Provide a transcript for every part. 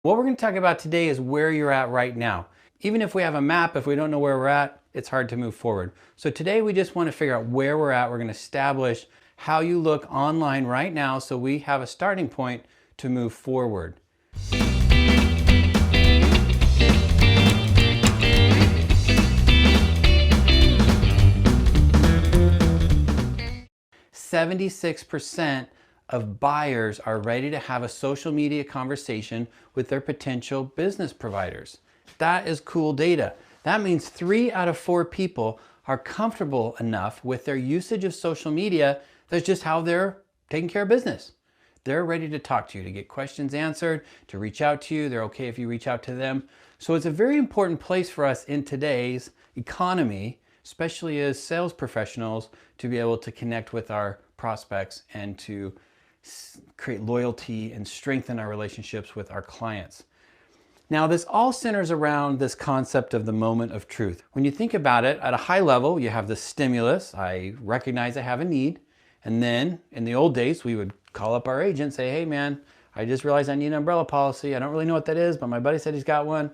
What we're going to talk about today is where you're at right now. Even if we have a map, if we don't know where we're at, it's hard to move forward. So today we just want to figure out where we're at. We're going to establish how you look online right now so we have a starting point to move forward. 76% of buyers are ready to have a social media conversation with their potential business providers. That is cool data. That means 3 out of 4 people are comfortable enough with their usage of social media. That's just how they're taking care of business. They're ready to talk to you, to get questions answered, to reach out to you. They're okay if you reach out to them. So it's a very important place for us in today's economy, especially as sales professionals, to be able to connect with our prospects and to create loyalty and strengthen our relationships with our clients. Now, this all centers around this concept of the moment of truth. When you think about it, at a high level, you have the stimulus. I recognize I have a need. And then in the old days, we would call up our agent, say, hey man, I just realized I need an umbrella policy. I don't really know what that is, but my buddy said he's got one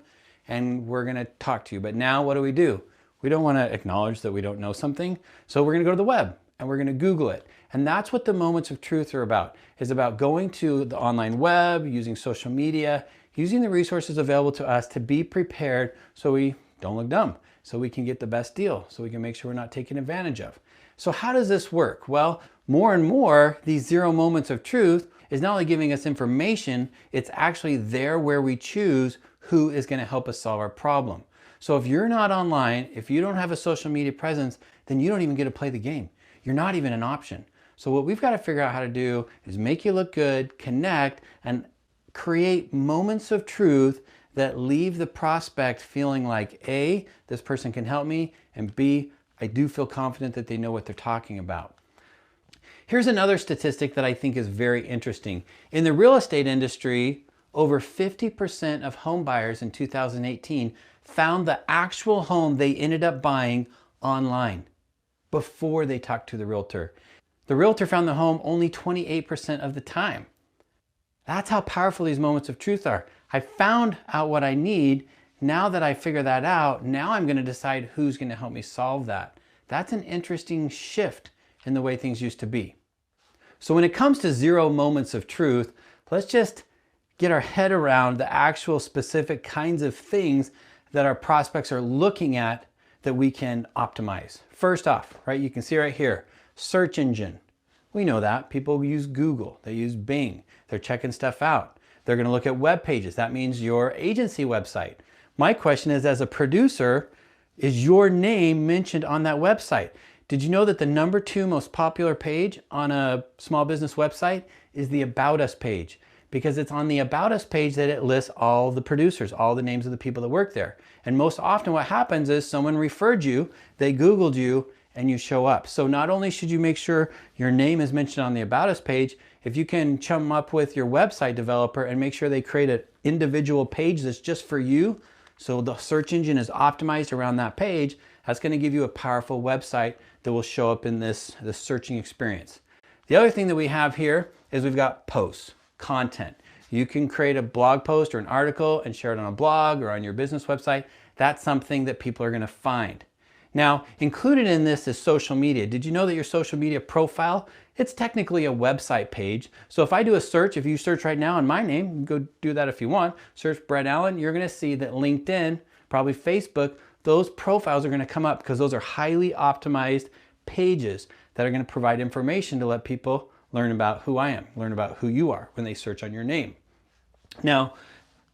and we're gonna talk to you. But now what do? We don't wanna acknowledge that we don't know something. So we're gonna go to the web and we're gonna Google it. And that's what the moments of truth are about, is about going to the online web, using social media, using the resources available to us to be prepared so we don't look dumb, so we can get the best deal, so we can make sure we're not taken advantage of. So how does this work? Well, more and more, these 0 moments of truth is not only giving us information, it's actually there where we choose who is going to help us solve our problem. So if you're not online, if you don't have a social media presence, then you don't even get to play the game. You're not even an option. So what we've got to figure out how to do is make you look good, connect, and create moments of truth that leave the prospect feeling like A, this person can help me, and B, I do feel confident that they know what they're talking about. Here's another statistic that I think is very interesting. In the real estate industry, over 50% of home buyers in 2018 found the actual home they ended up buying online before they talked to the realtor. The realtor found the home only 28% of the time. That's how powerful these moments of truth are. I found out what I need. Now that I figure that out, now I'm going to decide who's going to help me solve that. That's an interesting shift in the way things used to be. So when it comes to 0 moments of truth, let's just get our head around the actual specific kinds of things that our prospects are looking at that we can optimize. First off, right, you can see right here, search engine. We know that. People use Google. They use Bing. They're checking stuff out. They're going to look at web pages. That means your agency website. My question is, as a producer, is your name mentioned on that website? Did you know that the number 2 most popular page on a small business website is the About Us page? Because it's on the About Us page that it lists all the producers, all the names of the people that work there. And most often what happens is someone referred you, they Googled you, and you show up. So not only should you make sure your name is mentioned on the About Us page, if you can chum up with your website developer and make sure they create an individual page that's just for you, so the search engine is optimized around that page, that's going to give you a powerful website that will show up in this searching experience. The other thing that we have here is we've got posts, content. You can create a blog post or an article and share it on a blog or on your business website. That's something that people are going to find. Now, included in this is social media. Did you know that your social media profile, it's technically a website page. So if I do a search, if you search right now on my name, you can go do that if you want, search Brett Allen, you're going to see that LinkedIn, probably Facebook, those profiles are going to come up because those are highly optimized pages that are going to provide information to let people learn about who I am, learn about who you are when they search on your name. Now,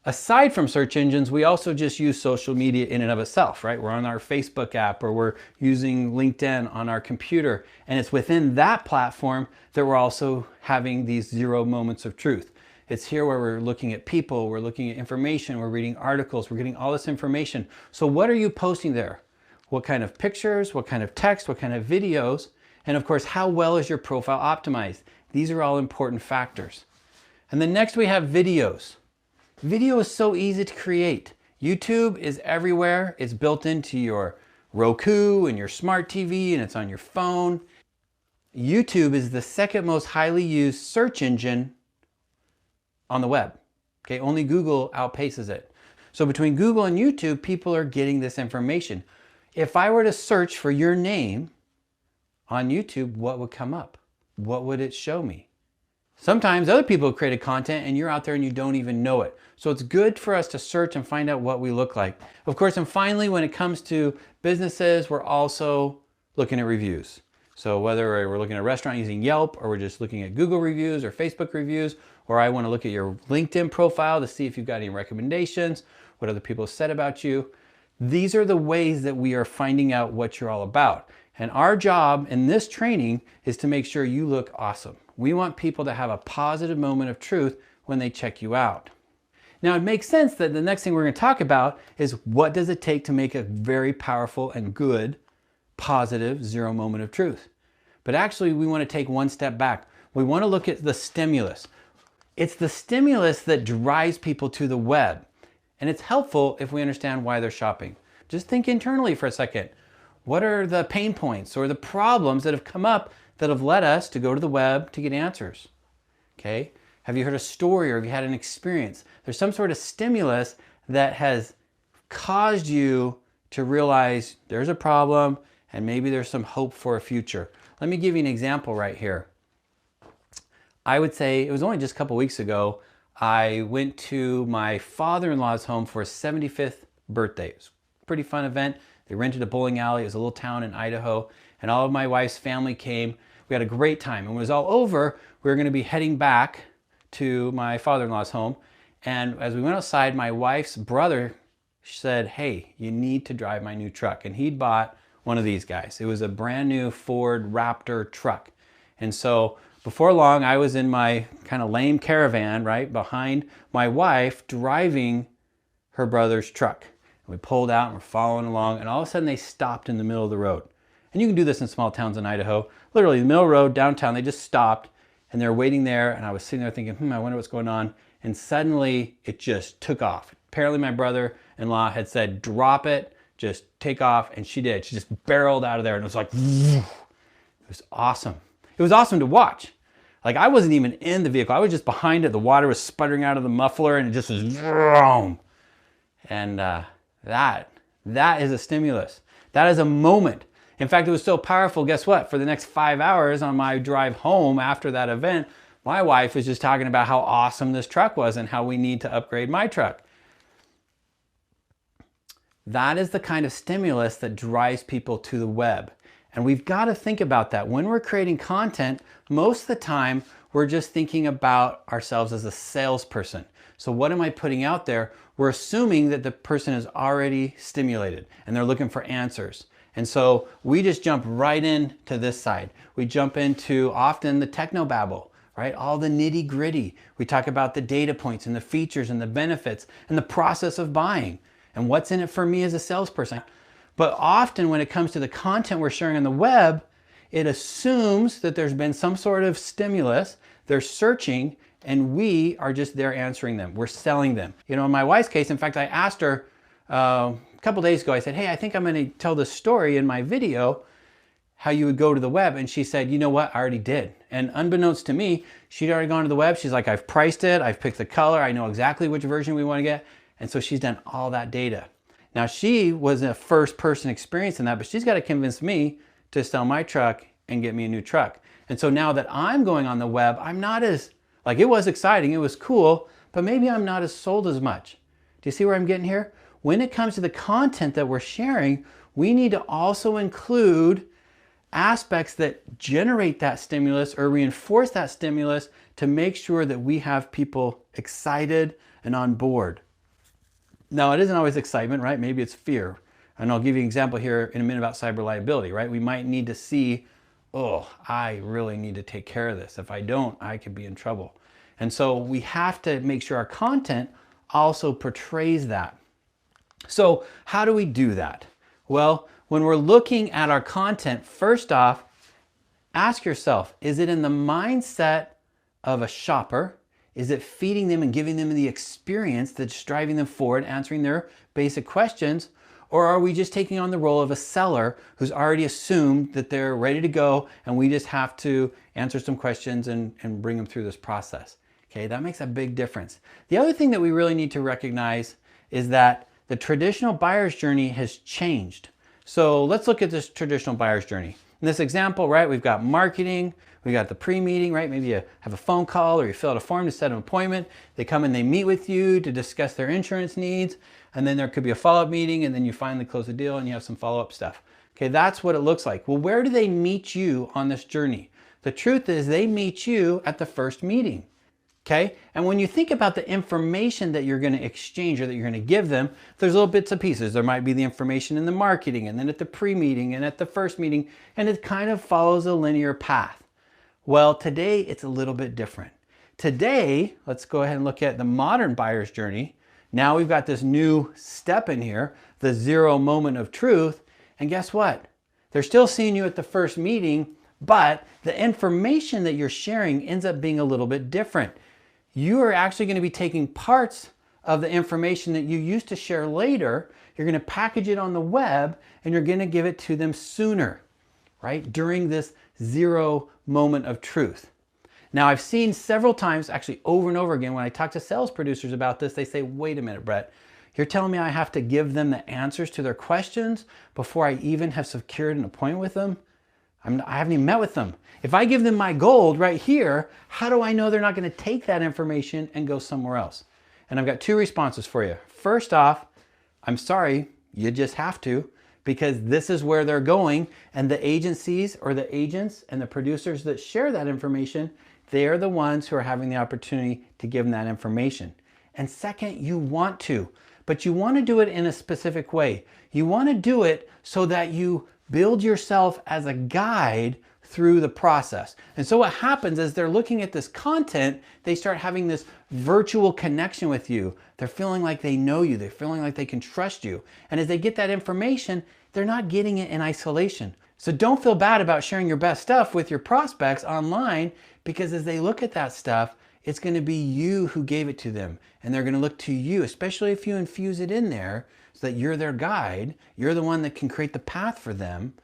aside from search engines, we also just use social media in and of itself, right? We're on our Facebook app or we're using LinkedIn on our computer. And it's within that platform that we're also having these 0 moments of truth. It's here where we're looking at people, we're looking at information, we're reading articles, we're getting all this information. So what are you posting there? What kind of pictures, what kind of text, what kind of videos? And of course, how well is your profile optimized? These are all important factors. And then next we have videos. Video is so easy to create. YouTube is everywhere. It's built into your Roku and your smart TV and it's on your phone. YouTube is the 2nd most highly used search engine on the web. Okay, only Google outpaces it. So between Google and YouTube, people are getting this information. If I were to search for your name on YouTube, what would come up? What would it show me? Sometimes other people have created content and you're out there and you don't even know it. So it's good for us to search and find out what we look like. Of course, and finally, when it comes to businesses, we're also looking at reviews. So whether we're looking at a restaurant using Yelp, or we're just looking at Google reviews or Facebook reviews, or I want to look at your LinkedIn profile to see if you've got any recommendations, what other people have said about you. These are the ways that we are finding out what you're all about. And our job in this training is to make sure you look awesome. We want people to have a positive moment of truth when they check you out. Now, it makes sense that the next thing we're going to talk about is what does it take to make a very powerful and good, positive, zero moment of truth. But actually, we want to take one step back. We want to look at the stimulus. It's the stimulus that drives people to the web. And it's helpful if we understand why they're shopping. Just think internally for a second. What are the pain points or the problems that have come up that have led us to go to the web to get answers? Okay? Have you heard a story or have you had an experience? There's some sort of stimulus that has caused you to realize there's a problem and maybe there's some hope for a future. Let me give you an example right here. I would say it was only just a couple weeks ago, I went to my father-in-law's home for his 75th birthday. It was a pretty fun event. They rented a bowling alley. It was a little town in Idaho, and all of my wife's family came. We had a great time. And when it was all over, we were going to be heading back to my father-in-law's home. And as we went outside, my wife's brother said, "Hey, you need to drive my new truck." And he'd bought one of these guys. It was a brand new Ford Raptor truck. And so before long, I was in my kind of lame caravan, right, behind my wife driving her brother's truck. And we pulled out and we're following along, and all of a sudden they stopped in the middle of the road. And you can do this in small towns in Idaho. Literally, the middle of the road, downtown, they just stopped, and they're waiting there, and I was sitting there thinking, I wonder what's going on. And suddenly, it just took off. Apparently, my brother-in-law had said, "Drop it, just take off," and she did. She just barreled out of there, and it was like, it was awesome. It was awesome to watch. Like, I wasn't even in the vehicle. I was just behind it. The water was sputtering out of the muffler, and it just was vroom. And that is a stimulus. That is a moment. In fact, it was so powerful, guess what? For the next 5 hours on my drive home after that event, my wife was just talking about how awesome this truck was and how we need to upgrade my truck. That is the kind of stimulus that drives people to the web. And we've got to think about that. When we're creating content, most of the time, we're just thinking about ourselves as a salesperson. So what am I putting out there? We're assuming that the person is already stimulated and they're looking for answers. And so we just jump right into this side. We jump into often the technobabble, right? All the nitty gritty. We talk about the data points and the features and the benefits and the process of buying and what's in it for me as a salesperson. But often when it comes to the content we're sharing on the web, it assumes that there's been some sort of stimulus, they're searching, and we are just there answering them. We're selling them. You know, in my wife's case, in fact, I asked her a couple days ago, I said, "Hey, I think I'm going to tell this story in my video, how you would go to the web." And she said, "You know what? I already did." And unbeknownst to me, she'd already gone to the web. She's like, "I've priced it. I've picked the color. I know exactly which version we want to get." And so she's done all that data. Now, she was a first person experience in that, but she's got to convince me to sell my truck and get me a new truck. And so now that I'm going on the web, I'm not as, like, it was exciting, it was cool, but maybe I'm not as sold as much. Do you see where I'm getting here? When it comes to the content that we're sharing, we need to also include aspects that generate that stimulus or reinforce that stimulus to make sure that we have people excited and on board. Now, it isn't always excitement, right? Maybe it's fear. And I'll give you an example here in a minute about cyber liability, right? We might need to see, oh, I really need to take care of this. If I don't, I could be in trouble. And so we have to make sure our content also portrays that. So how do we do that? Well, when we're looking at our content, first off, ask yourself, is it in the mindset of a shopper? Is it feeding them and giving them the experience that's driving them forward, answering their basic questions? Or are we just taking on the role of a seller who's already assumed that they're ready to go and we just have to answer some questions and bring them through this process? Okay, that makes a big difference. The other thing that we really need to recognize is that the traditional buyer's journey has changed. So let's look at this traditional buyer's journey. In this example, right, we've got marketing, we got the pre-meeting, right? Maybe you have a phone call or you fill out a form to set an appointment. They come and they meet with you to discuss their insurance needs. And then there could be a follow-up meeting, and then you finally close the deal and you have some follow-up stuff. Okay, that's what it looks like. Well, where do they meet you on this journey? The truth is they meet you at the first meeting. Okay, and when you think about the information that you're going to exchange or that you're going to give them, there's little bits and pieces. There might be the information in the marketing, and then at the pre-meeting, and at the first meeting, and it kind of follows a linear path. Well, today it's a little bit different. Today, let's go ahead and look at the modern buyer's journey. Now we've got this new step in here, the 0 moment of truth, and guess what? They're still seeing you at the first meeting, but the information that you're sharing ends up being a little bit different. You are actually going to be taking parts of the information that you used to share later, you're going to package it on the web, and you're going to give it to them sooner, right? During this 0 moment of truth. Now, I've seen several times, actually over and over again, when I talk to sales producers about this, they say, wait a minute, Brett, you're telling me I have to give them the answers to their questions before I even have secured an appointment with them? I haven't even met with them. If I give them my gold right here, how do I know they're not going to take that information and go somewhere else? And I've got 2 responses for you. First off, I'm sorry, you just have to, because this is where they're going, and the agencies or the agents and the producers that share that information, they are the ones who are having the opportunity to give them that information. And second, you want to, but you want to do it in a specific way. You want to do it so that you build yourself as a guide through the process. And so what happens is they're looking at this content, they start having this virtual connection with you. They're feeling like they know you. They're feeling like they can trust you. And as they get that information, they're not getting it in isolation. So don't feel bad about sharing your best stuff with your prospects online, because as they look at that stuff, it's going to be you who gave it to them. And they're going to look to you, especially if you infuse it in there so that you're their guide, you're the one that can create the path for them,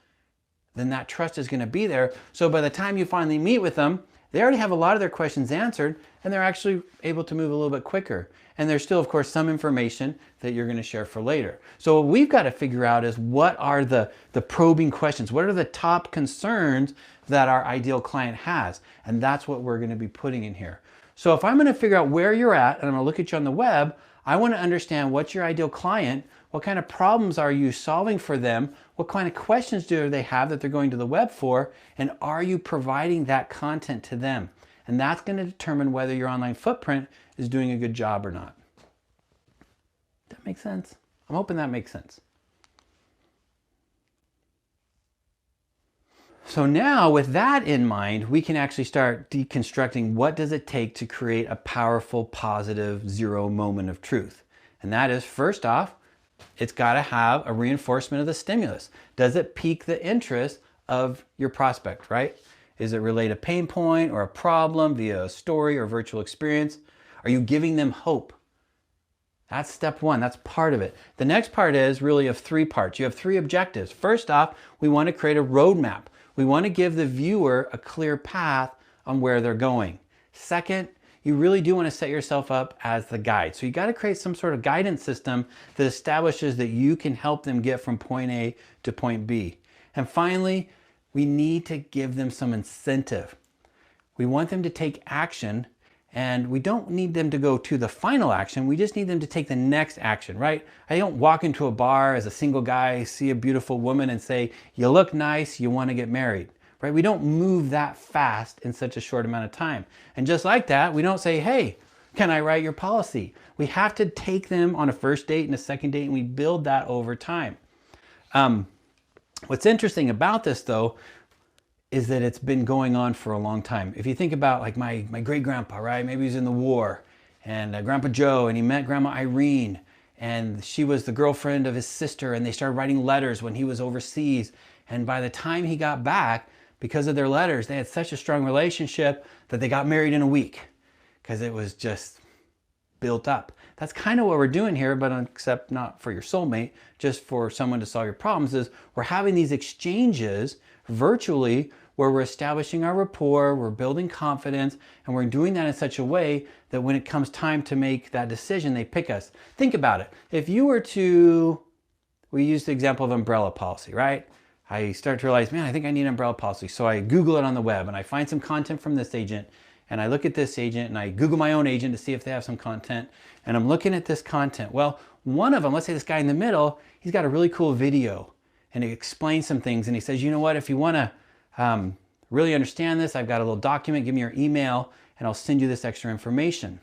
then that trust is going to be there. So by the time you finally meet with them, they already have a lot of their questions answered, and they're actually able to move a little bit quicker. And there's still, of course, some information that you're going to share for later. So what we've got to figure out is, what are the probing questions? What are the top concerns that our ideal client has? And that's what we're going to be putting in here. So if I'm going to figure out where you're at, and I'm going to look at you on the web, I want to understand what's your ideal client, what kind of problems are you solving for them, what kind of questions do they have that they're going to the web for, and are you providing that content to them? And that's going to determine whether your online footprint is doing a good job or not. That makes sense? I'm hoping that makes sense. So now with that in mind, we can actually start deconstructing what does it take to create a powerful, positive 0 moment of truth. And that is, first off, it's got to have a reinforcement of the stimulus. Does it pique the interest of your prospect, right? Is it relate a pain point or a problem via a story or virtual experience? Are you giving them hope? That's step 1. That's part of it. The next part is really of 3 parts. You have 3 objectives. First off, we want to create a roadmap. We want to give the viewer a clear path on where they're going. Second, you really do want to set yourself up as the guide. So you got to create some sort of guidance system that establishes that you can help them get from point A to point B. And finally, we need to give them some incentive. We want them to take action, and we don't need them to go to the final action. We just need them to take the next action, right? I don't walk into a bar as a single guy, see a beautiful woman and say, you look nice, you want to get married. Right? We don't move that fast in such a short amount of time. And just like that, we don't say, hey, can I write your policy? We have to take them on a first date and a second date, and we build that over time. What's interesting about this, though, is that it's been going on for a long time. If you think about like my great-grandpa, right? Maybe he's in the war, and Grandpa Joe, and he met Grandma Irene, and she was the girlfriend of his sister, and they started writing letters when he was overseas. And by the time he got back, because of their letters, they had such a strong relationship that they got married in a week, because it was just built up. That's kind of what we're doing here, but except not for your soulmate, just for someone to solve your problems, is we're having these exchanges virtually where we're establishing our rapport, we're building confidence, and we're doing that in such a way that when it comes time to make that decision, they pick us. Think about it. If you were to, we used the example of umbrella policy, right? I start to realize, man, I think I need an umbrella policy. So I Google it on the web and I find some content from this agent, and I look at this agent and I Google my own agent to see if they have some content, and I'm looking at this content. Well, one of them, let's say this guy in the middle, he's got a really cool video and he explains some things, and he says, you know what, if you want to really understand this, I've got a little document, give me your email and I'll send you this extra information.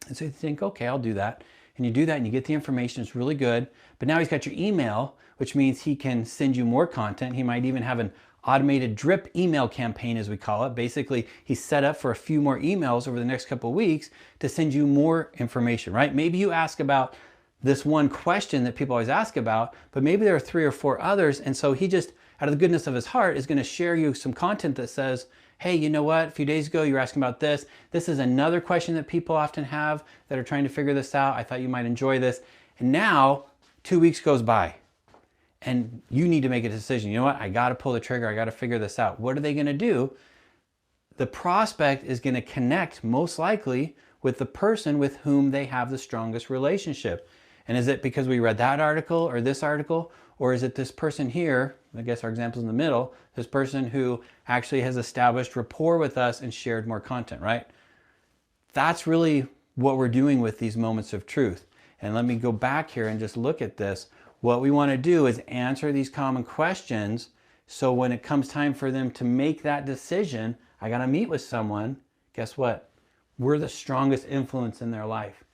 And so you think, okay, I'll do that. And you do that and you get the information, it's really good. But now he's got your email, which means he can send you more content. He might even have an automated drip email campaign, as we call it. Basically, he's set up for a few more emails over the next couple of weeks to send you more information, right? Maybe you ask about this one question that people always ask about, but maybe there are 3 or 4 others. And so he just, out of the goodness of his heart, is going to share you some content that says, hey, you know what? A few days ago, you were asking about this. This is another question that people often have that are trying to figure this out. I thought you might enjoy this. And now 2 weeks goes by and you need to make a decision. You know what? I got to pull the trigger. I got to figure this out. What are they going to do? The prospect is going to connect most likely with the person with whom they have the strongest relationship. And is it because we read that article or this article? Or is it this person here, I guess our example's in the middle, this person who actually has established rapport with us and shared more content, right? That's really what we're doing with these moments of truth. And let me go back here and just look at this. What we want to do is answer these common questions, so when it comes time for them to make that decision, I got to meet with someone, guess what? We're the strongest influence in their life.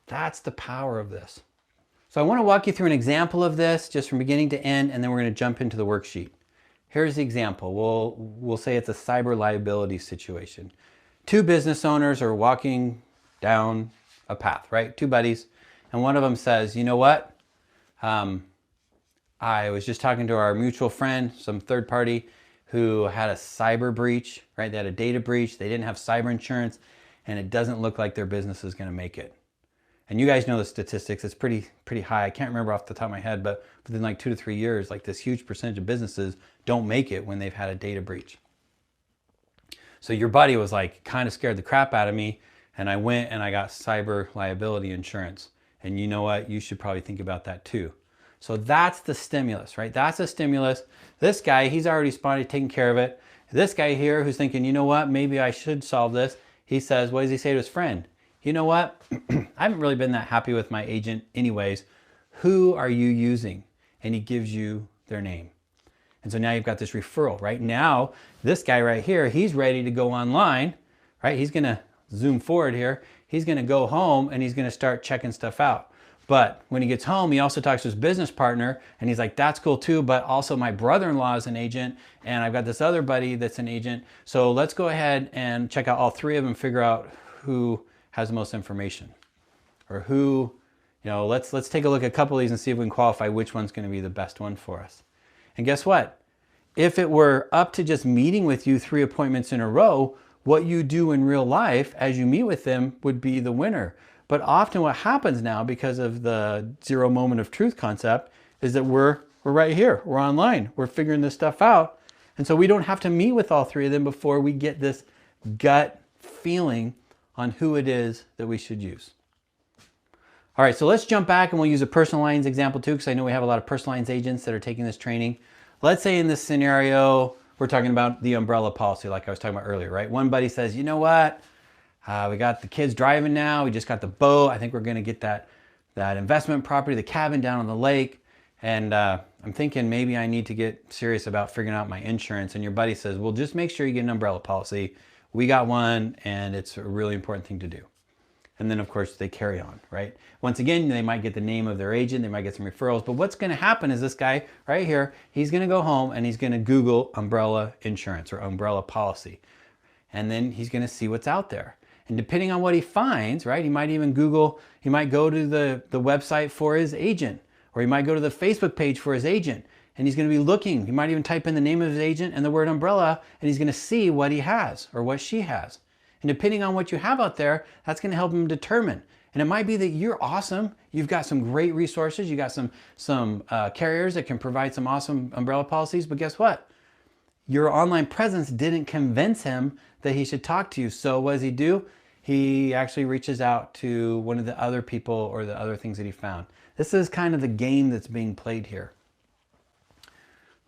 That's the power of this. So I want to walk you through an example of this just from beginning to end, and then we're going to jump into the worksheet. Here's the example. We'll say it's a cyber liability situation. 2 business owners are walking down a path, right? 2 buddies. And one of them says, you know what? I was just talking to our mutual friend, some third party, who had a cyber breach, right? They had a data breach. They didn't have cyber insurance, and it doesn't look like their business is going to make it. And you guys know the statistics. It's pretty high. I can't remember off the top of my head, but within like 2 to 3 years, like this huge percentage of businesses don't make it when they've had a data breach. So your buddy was like, kind of scared the crap out of me, and I went and I got cyber liability insurance. And you know what? You should probably think about that too. So that's the stimulus, right? That's a stimulus. This guy, he's already responded, taking care of it. This guy here who's thinking, you know what? Maybe I should solve this. He says, what does he say to his friend? You know what? I haven't really been that happy with my agent anyways. Who are you using? And he gives you their name. And so now you've got this referral, right? Now, this guy right here, he's ready to go online, right? He's gonna zoom forward here. He's gonna go home and he's gonna start checking stuff out. But when he gets home, he also talks to his business partner and he's like, that's cool too, but also my brother-in-law is an agent and I've got this other buddy that's an agent. So let's go ahead and check out all 3 of them, figure out who has the most information, or who, you know, let's take a look at a couple of these and see if we can qualify which one's going to be the best one for us. And guess what? If it were up to just meeting with you 3 appointments in a row, what you do in real life as you meet with them would be the winner. But often what happens now, because of the 0 moment of truth concept, is that we're right here, we're online, we're figuring this stuff out. And so we don't have to meet with all 3 of them before we get this gut feeling on who it is that we should use. All right, so let's jump back and we'll use a personal lines example too, because I know we have a lot of personal lines agents that are taking this training. Let's say in this scenario, we're talking about the umbrella policy like I was talking about earlier, right? One buddy says, you know what? We got the kids driving now. We just got the boat. I think we're gonna get that investment property, the cabin down on the lake. And I'm thinking maybe I need to get serious about figuring out my insurance. And your buddy says, well, just make sure you get an umbrella policy. We got one and it's a really important thing to do. And then of course they carry on, right? Once again, they might get the name of their agent, they might get some referrals, but what's gonna happen is this guy right here, he's gonna go home and he's gonna Google umbrella insurance or umbrella policy. And then he's gonna see what's out there. And depending on what he finds, right? He might even Google, he might go to the website for his agent, or he might go to the Facebook page for his agent. And he's going to be looking, he might even type in the name of his agent and the word umbrella, and he's going to see what he has or what she has. And depending on what you have out there, that's going to help him determine. And it might be that you're awesome. You've got some great resources. You got some carriers that can provide some awesome umbrella policies. But guess what? your online presence didn't convince him that he should talk to you. So what does he do? He actually reaches out to one of the other people or the other things that he found. This is kind of the game that's being played here.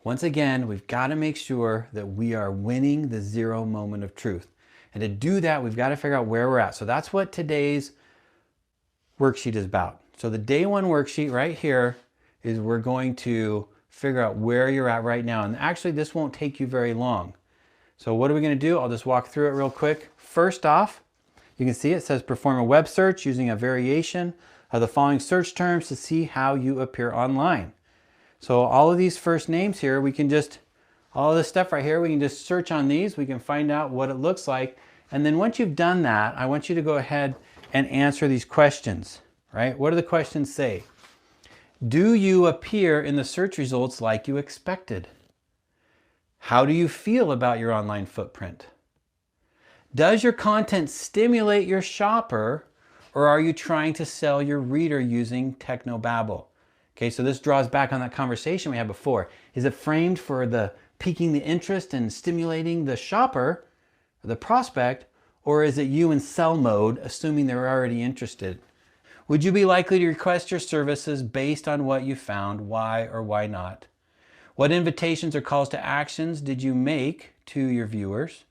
Once again, we've got to make sure that we are winning the zero moment of truth. And to do that, we've got to figure out where we're at. So that's what today's worksheet is about. So the day one worksheet right here is we're going to figure out where you're at right now. And actually, this won't take you very long. So what are we going to do? I'll just walk through it real quick. First off, you can see it says perform a web search using a variation of the following search terms to see how you appear online. So all of these first names here, we can just, all of this stuff right here, we can just search on these. We can find out what it looks like. And then once you've done that, I want you to go ahead and answer these questions, right? What do the questions say? Do you appear in the search results like you expected? How do you feel about your online footprint? Does your content stimulate your shopper, or are you trying to sell your reader using technobabble? Okay, so this draws back on that conversation we had before. Is it framed for the piquing the interest and stimulating the shopper, the prospect, or is it you in sell mode, assuming they're already interested? Would you be likely to request your services based on what you found? Why or why not? What invitations or calls to actions did you make to your viewers?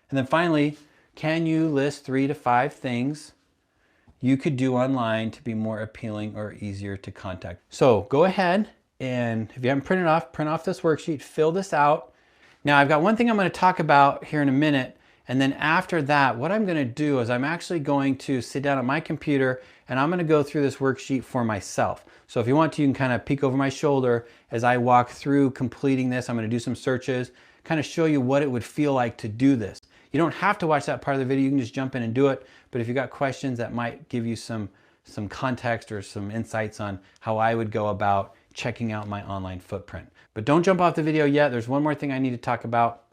And then finally, can you list 3 to 5 things you could do online to be more appealing or easier to contact? So go ahead and if you haven't printed off, print off this worksheet, fill this out. Now I've got one thing I'm going to talk about here in a minute. And then after that, what I'm going to do is I'm actually going to sit down at my computer and I'm going to go through this worksheet for myself. So if you want to, you can kind of peek over my shoulder as I walk through completing this. I'm going to do some searches, kind of show you what it would feel like to do this. You don't have to watch that part of the video. You can just jump in and do it. But if you've got questions that might give you some context or some insights on how I would go about checking out my online footprint. But don't jump off the video yet. There's one more thing I need to talk about.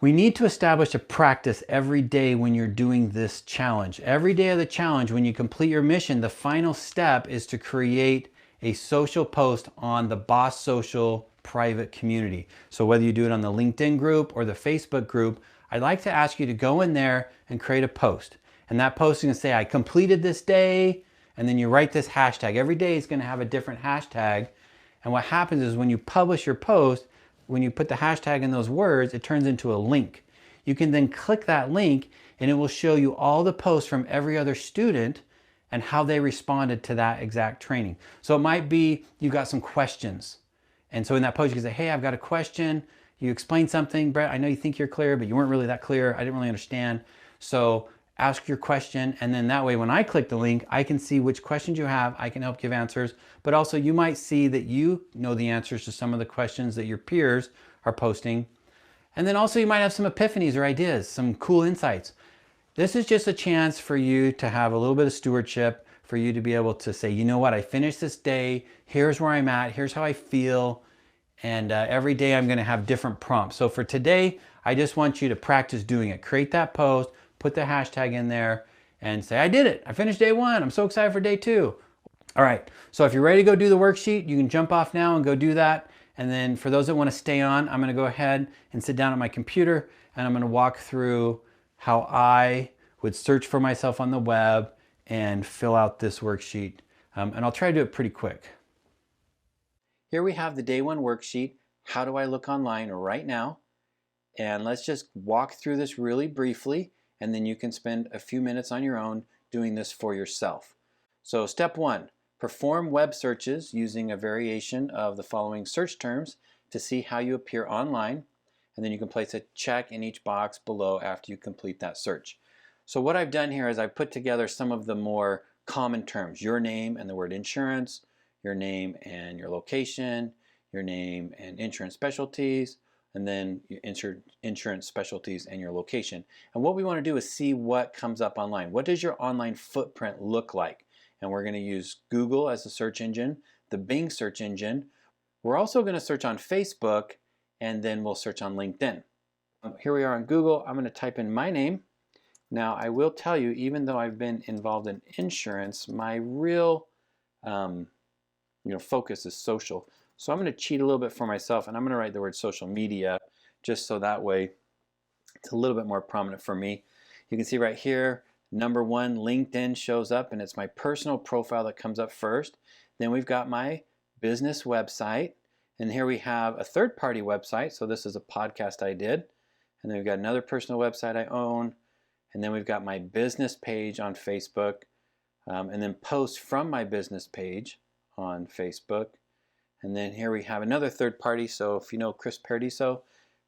We need to establish a practice every day when you're doing this challenge. Every day of the challenge, when you complete your mission, the final step is to create a social post on the Boss Social private community. So whether you do it on the LinkedIn group or the Facebook group, I'd like to ask you to go in there and create a post. And that post is going to say, I completed this day, and then you write this hashtag. Every day is going to have a different hashtag. And what happens is when you publish your post, when you put the hashtag in those words, it turns into a link. You can then click that link and it will show you all the posts from every other student and how they responded to that exact training. So it might be you've got some questions. And so in that post you can say, hey, I've got a question. You explained something, Brett, I know you think you're clear, but you weren't really that clear. I didn't really understand. So ask your question. And then that way, when I click the link, I can see which questions you have. I can help give answers, but also you might see that you know the answers to some of the questions that your peers are posting. And then also you might have some epiphanies or ideas, some cool insights. This is just a chance for you to have a little bit of stewardship, for you to be able to say, you know what, I finished this day. Here's where I'm at. Here's how I feel. And every day I'm going to have different prompts. So for today, I just want you to practice doing it. Create that post, put the hashtag in there and say, I did it. I finished day 1. I'm so excited for day 2. All right. So if you're ready to go do the worksheet, you can jump off now and go do that. And then for those that want to stay on, I'm going to go ahead and sit down at my computer and I'm going to walk through how I would search for myself on the web and fill out this worksheet. And I'll try to do it pretty quick. Here we have the day 1 worksheet. How do I look online right now? And let's just walk through this really briefly, and then you can spend a few minutes on your own doing this for yourself. So step 1, perform web searches using a variation of the following search terms to see how you appear online, and then you can place a check in each box below after you complete that search. So what I've done here is I've put together some of the more common terms, your name and the word insurance, your name and your location, your name and insurance specialties, and then your insurance specialties and your location. And what we want to do is see what comes up online. What does your online footprint look like? And we're going to use Google as a search engine, the Bing search engine. We're also going to search on Facebook, and then we'll search on LinkedIn. Here we are on Google. I'm going to type in my name. Now I will tell you, even though I've been involved in insurance, my real focus is social. So I'm going to cheat a little bit for myself, and I'm going to write the word social media just so that way it's a little bit more prominent for me. You can see right here, number one, LinkedIn shows up, and it's my personal profile that comes up first. Then we've got my business website, and here we have a third-party website. So this is a podcast I did, and then we've got another personal website I own, and then we've got my business page on Facebook, and then posts from my business page on Facebook. And then here we have another third party. So if you know Chris Paradiso,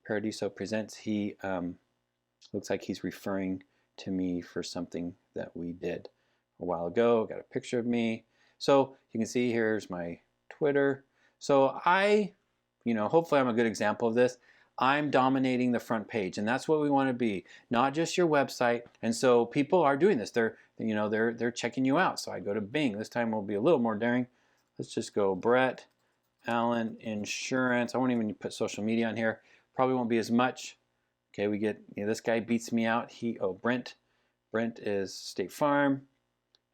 Paradiso Presents, he looks like he's referring to me for something that we did a while ago. Got a picture of me. So you can see here's my Twitter. So hopefully I'm a good example of this. I'm dominating the front page, and that's what we want to be, not just your website. And so people are doing this. They're checking you out. So I go to Bing. This time we'll be a little more daring. Let's just go Brett Allen Insurance. I won't even put social media on here. Probably won't be as much. Okay, we get, this guy beats me out. Brent. Brent is State Farm.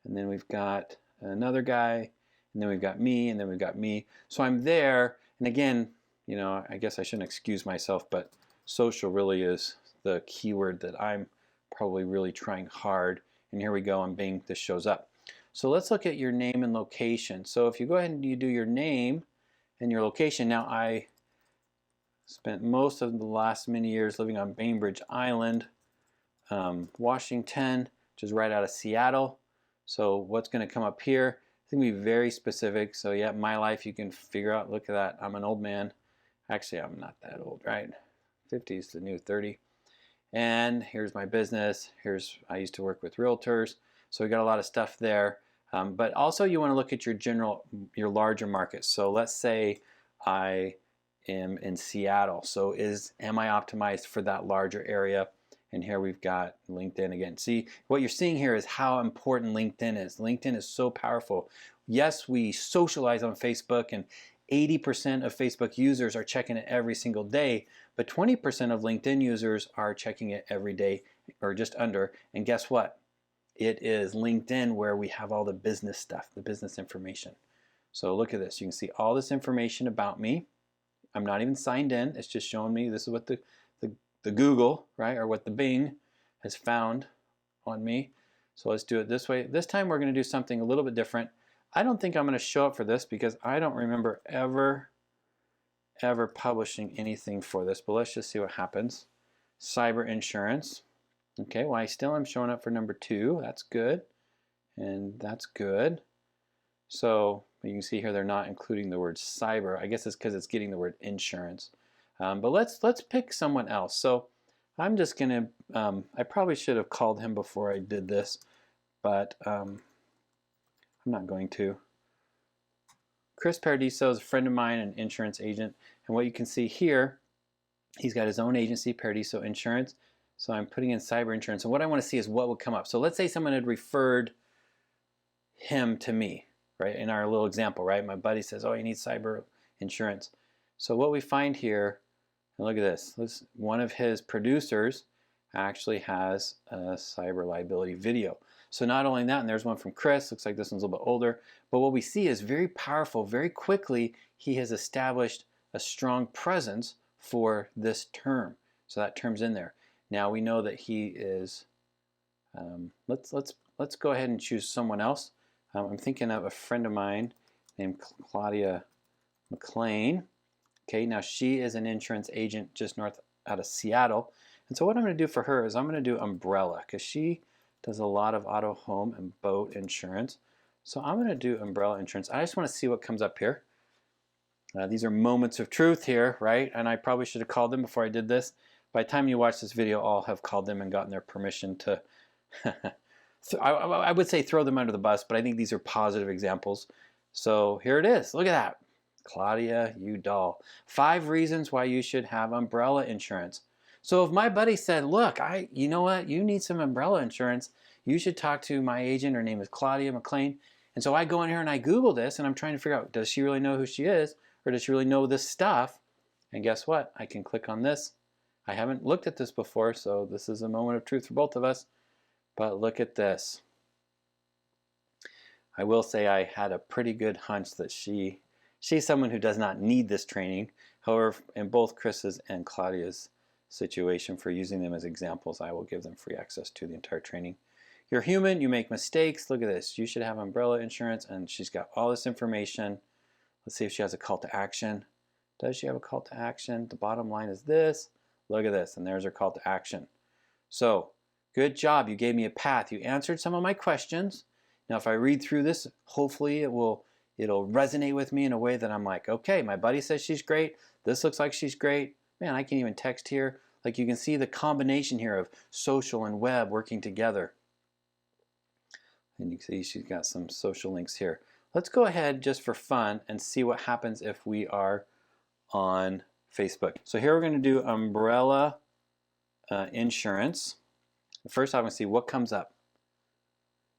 And then we've got another guy. And then we've got me. And then we've got me. So I'm there. And again, I guess I shouldn't excuse myself, but social really is the keyword that I'm probably really trying hard. And here we go on Bing, this shows up. So let's look at your name and location. So if you go ahead and you do your name and your location. Now I spent most of the last many years living on Bainbridge Island, Washington, which is right out of Seattle. So what's going to come up here? It's going to be very specific. So yeah, my life, you can figure out, look at that. I'm an old man. Actually, I'm not that old, right? 50 is the new 30. And here's my business. I used to work with realtors. So we got a lot of stuff there. But also you want to look at your larger markets. So let's say I am in Seattle. So am I optimized for that larger area? And here we've got LinkedIn again. See, what you're seeing here is how important LinkedIn is. LinkedIn is so powerful. Yes, we socialize on Facebook, and 80% of Facebook users are checking it every single day, but 20% of LinkedIn users are checking it every day, or just under. And guess what? It is LinkedIn where we have all the business stuff, the business information. So look at this. You can see all this information about me. I'm not even signed in. It's just showing me this is what the Google, right, or what the Bing has found on me. So let's do it this way. This time we're going to do something a little bit different. I don't think I'm going to show up for this because I don't remember ever publishing anything for this, but let's just see what happens. Cyber insurance. Okay, well, I still am showing up for number 2. That's good. And that's good. So you can see here they're not including the word cyber. I guess it's because it's getting the word insurance. But let's pick someone else. So I'm just going to, I probably should have called him before I did this, but I'm not going to. Chris Paradiso is a friend of mine, an insurance agent. And what you can see here, he's got his own agency, Paradiso Insurance. So I'm putting in cyber insurance. And what I want to see is what would come up. So let's say someone had referred him to me, right? In our little example, right? My buddy says, oh, you need cyber insurance. So what we find here, and look at this. One of his producers actually has a cyber liability video. So not only that, and there's one from Chris, looks like this one's a little bit older, but what we see is very powerful. Very quickly, he has established a strong presence for this term. So that term's in there. Now we know that he is, let's go ahead and choose someone else. I'm thinking of a friend of mine named Claudia McLean. Okay, now she is an insurance agent just north out of Seattle. And so what I'm going to do for her is I'm going to do umbrella because she does a lot of auto, home, and boat insurance. So I'm going to do umbrella insurance. I just want to see what comes up here. These are moments of truth here, right? And I probably should have called them before I did this. By the time you watch this video, I'll have called them and gotten their permission to, I would say throw them under the bus, but I think these are positive examples. So here it is. Look at that. Claudia Udall. 5 reasons why you should have umbrella insurance. So if my buddy said, look, you know what, you need some umbrella insurance, you should talk to my agent. Her name is Claudia McLean. And so I go in here and I Google this and I'm trying to figure out, does she really know who she is? Or does she really know this stuff? And guess what? I can click on this. I haven't looked at this before, so this is a moment of truth for both of us. But look at this. I will say I had a pretty good hunch that she She's someone who does not need this training. However, in both Chris's and Claudia's situation, for using them as examples, I will give them free access to the entire training. You're human, you make mistakes. Look at this. You should have umbrella insurance, and she's got all this information. Let's see if she has a call to action. Does she have a call to action? The bottom line is this. Look at this, and there's her call to action. So, good job. You gave me a path. You answered some of my questions. Now, if I read through this, hopefully it'll resonate with me in a way that I'm like, okay, my buddy says she's great. This looks like she's great. Man, I can even text here. Like, you can see the combination here of social and web working together. And you can see she's got some social links here. Let's go ahead just for fun and see what happens if we are on Facebook. So here we're going to do umbrella insurance. First, I'm going to see what comes up.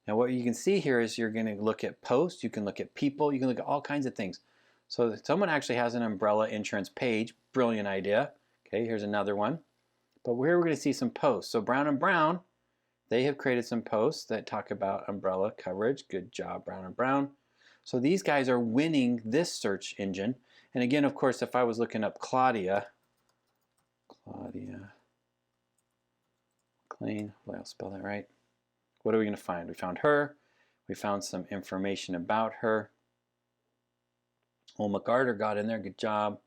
Now, what you can see here is you're going to look at posts, you can look at people, you can look at all kinds of things. So someone actually has an umbrella insurance page. Brilliant idea. Okay, here's another one. But here we're going to see some posts. So Brown & Brown, they have created some posts that talk about umbrella coverage. Good job, Brown & Brown. So these guys are winning this search engine. And again, of course, if I was looking up Claudia Klein, hopefully I'll spell that right. What are we going to find? We found her. We found some information about her. Well, McArthur got in there. Good job.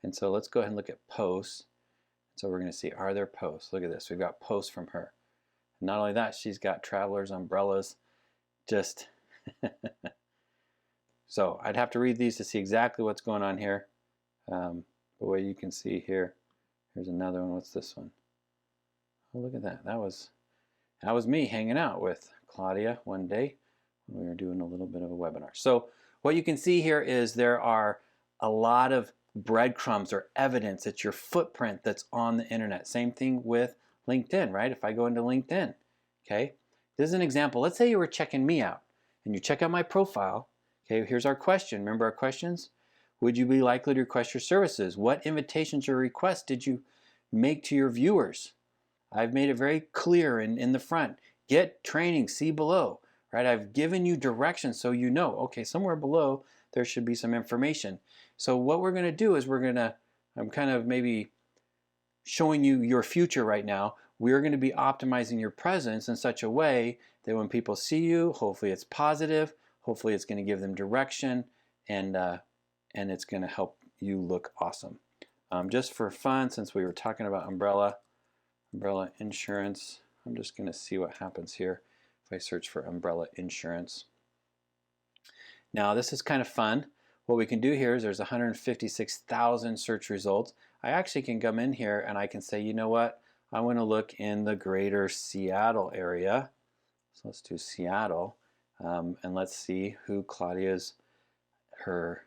And so let's go ahead and look at posts. So we're going to see, are there posts? Look at this. We've got posts from her. And not only that, she's got travelers, umbrellas. Just so I'd have to read these to see exactly what's going on here. But what you can see here, here's another one. What's this one? Oh, look at that. That was me hanging out with Claudia one day when we were doing a little bit of a webinar. So what you can see here is there are a lot of breadcrumbs or evidence. It's your footprint that's on the internet. Same thing with LinkedIn, right? If I go into LinkedIn, okay? This is an example. Let's say you were checking me out and you check out my profile. Okay, here's our question. Remember our questions? Would you be likely to request your services? What invitations or requests did you make to your viewers? I've made it very clear in the front. Get training, see below, right? I've given you directions so you know, okay, somewhere below there should be some information. So what we're going to do is I'm kind of maybe showing you your future right now. We're going to be optimizing your presence in such a way that when people see you, hopefully it's positive, hopefully it's going to give them direction, and it's going to help you look awesome. Just for fun, since we were talking about umbrella insurance, I'm just going to see what happens here if I search for umbrella insurance. Now this is kind of fun. What we can do here is there's 156,000 search results. I actually can come in here and I can say, you know what, I want to look in the greater Seattle area. So let's do Seattle, and let's see who Claudia's her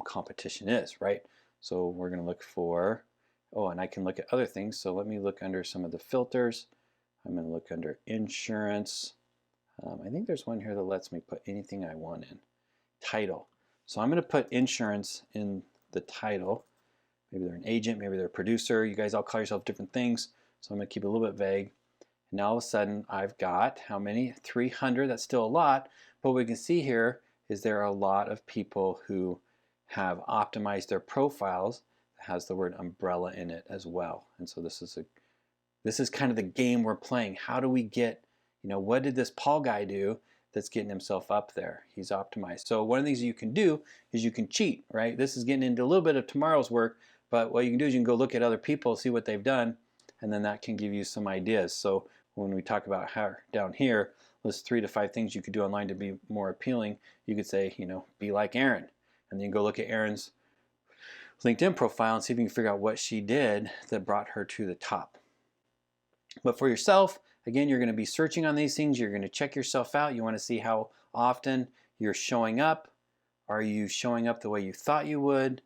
competition is, right? So we're going to look for, oh, and I can look at other things. So let me look under some of the filters. I'm going to look under insurance. I think there's one here that lets me put anything I want in. Title. So I'm going to put insurance in the title. Maybe they're an agent, maybe they're a producer. You guys all call yourself different things. So I'm going to keep it a little bit vague. And now all of a sudden I've got how many? 300. That's still a lot. But what we can see here is there are a lot of people who have optimized their profiles that has the word umbrella in it as well. And so this is kind of the game we're playing. How do we get, what did this Paul guy do that's getting himself up there? He's optimized. So one of the things you can do is you can cheat, right? This is getting into a little bit of tomorrow's work, but what you can do is you can go look at other people, see what they've done, and then that can give you some ideas. So when we talk about how down here, list 3 to 5 things you could do online to be more appealing, you could say, be like Erin. And then you go look at Erin's LinkedIn profile and see if you can figure out what she did that brought her to the top. But for yourself, again, you're going to be searching on these things. You're going to check yourself out. You want to see how often you're showing up. Are you showing up the way you thought you would?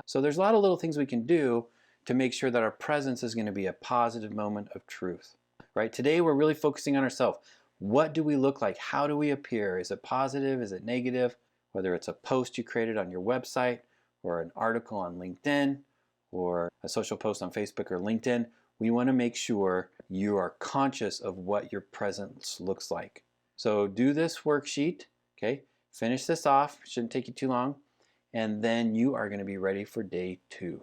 So there's a lot of little things we can do to make sure that our presence is going to be a positive moment of truth. Right? Today we're really focusing on ourselves. What do we look like? How do we appear? Is it positive? Is it negative? Whether it's a post you created on your website or an article on LinkedIn or a social post on Facebook or LinkedIn, we want to make sure you are conscious of what your presence looks like. So do this worksheet, okay? Finish this off, shouldn't take you too long. and then you are going to be ready for day 2.